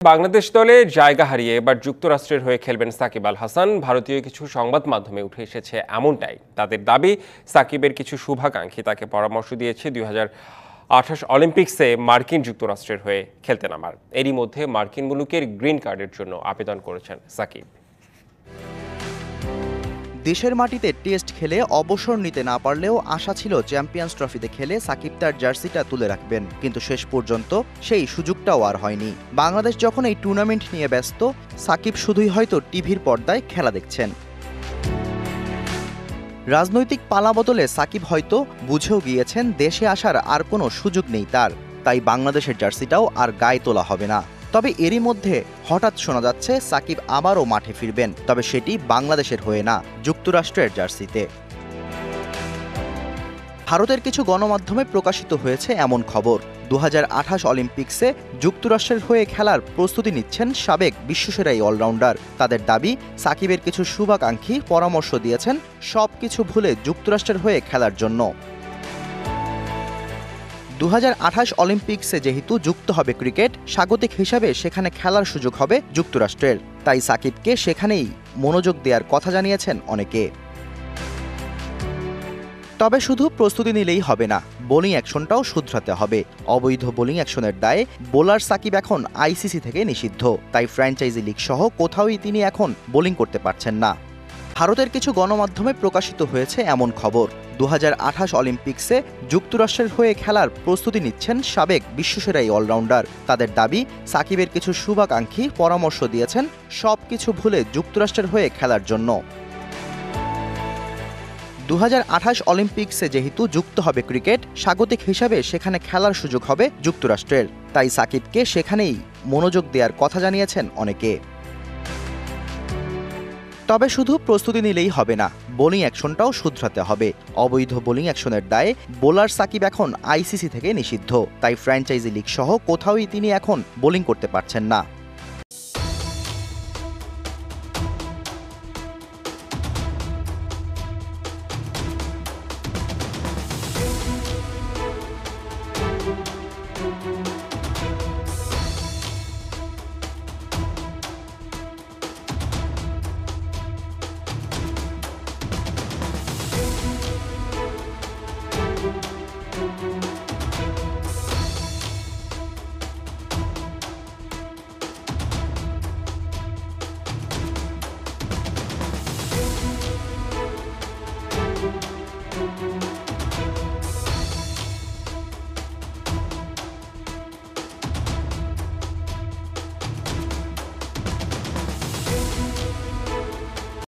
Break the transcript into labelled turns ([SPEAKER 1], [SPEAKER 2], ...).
[SPEAKER 1] বাংলাদেশ দলে জায়গা হারিয়ে এবার যুক্তরাষ্ট্রের হয়ে খেলবেন সাকিব আল হাসান। ভারতীয় কিছু সংবাদ মাধ্যমে উঠে এসেছে এমনটাই। তাদের দাবি, সাকিবের কিছু শুভাকাঙ্ক্ষী তাকে পরামর্শ দিয়েছে 2028 অলিম্পিক্সে মার্কিন যুক্তরাষ্ট্রের হয়ে খেলতে নামার। এরই মধ্যে মার্কিন মুলুকের গ্রিন কার্ডের জন্য আবেদন করেছেন সাকিব।
[SPEAKER 2] দেশের মাটিতে টেস্ট খেলে অবসর নিতে না পারলেও আশা ছিল চ্যাম্পিয়ন্স ট্রফিতে খেলে সাকিব তার জার্সিটা তুলে রাখবেন, কিন্তু শেষ পর্যন্ত সেই সুযোগটাও আর হয়নি। বাংলাদেশ যখন এই টুর্নামেন্ট নিয়ে ব্যস্ত, সাকিব শুধুই হয়তো টিভির পর্দায় খেলা দেখছেন। রাজনৈতিক পালাবদলে সাকিব হয়তো বুঝেও গিয়েছেন দেশে আসার আর কোনো সুযোগ নেই তার, তাই বাংলাদেশের জার্সিটাও আর গায়ে তোলা হবে না। তবে এরই মধ্যে হঠাৎ শোনা যাচ্ছে সাকিব আবারও মাঠে ফিরবেন, তবে সেটি বাংলাদেশের হয়ে না, যুক্তরাষ্ট্রের জার্সিতে। ভারতের কিছু গণমাধ্যমে প্রকাশিত হয়েছে এমন খবর, 2028 অলিম্পিক্সে যুক্তরাষ্ট্রের হয়ে খেলার প্রস্তুতি নিচ্ছেন সাবেক বিশ্বসেরা এই অলরাউন্ডার। তাদের দাবি, সাকিবের কিছু শুভাকাঙ্ক্ষী পরামর্শ দিয়েছেন সবকিছু ভুলে যুক্তরাষ্ট্রের হয়ে খেলার জন্য। 2028 অলিম্পিক্সে যেহেতু যুক্ত হবে ক্রিকেট, স্বাগতিক হিসাবে সেখানে খেলার সুযোগ হবে যুক্তরাষ্ট্রের, তাই সাকিবকে সেখানেই মনোযোগ দেওয়ার কথা জানিয়েছেন অনেকে। তবে শুধু প্রস্তুতি নিলেই হবে না, বোলিং অ্যাকশনটাও শুধরাতে হবে। অবৈধ বোলিং অ্যাকশনের দায়ে বোলার সাকিব এখন আইসিসি থেকে নিষিদ্ধ, তাই ফ্র্যাঞ্চাইজি লিগ সহ কোথাওই তিনি এখন বোলিং করতে পারছেন না। ভারতের কিছু গণমাধ্যমে প্রকাশিত হয়েছে এমন খবর, 2028 অলিম্পিক্সে যুক্তরাষ্ট্রের হয়ে খেলার প্রস্তুতি নিচ্ছেন সাবেক বিশ্বসেরা এই অলরাউন্ডার। তাদের দাবি, সাকিবের কিছু শুভাকাঙ্ক্ষী পরামর্শ দিয়েছেন সবকিছু ভুলে যুক্তরাষ্ট্রের হয়ে খেলার জন্য। 2028 অলিম্পিক্সে যেহেতু যুক্ত হবে ক্রিকেট, স্বাগতিক হিসাবে সেখানে খেলার সুযোগ হবে যুক্তরাষ্ট্রের, তাই সাকিবকে সেখানেই মনোযোগ দেওয়ার কথা জানিয়েছেন অনেকে। তবে শুধু প্রস্তুতি নিলেই হবে না, বোলিং অ্যাকশনটাও শুধরাতে হবে। অবৈধ বোলিং অ্যাকশনের দায়ে বোলার সাকিব এখন আইসিসি থেকে নিষিদ্ধ, তাই ফ্র্যাঞ্চাইজি লিগ সহ কোথাওই তিনি এখন বোলিং করতে পারছেন না।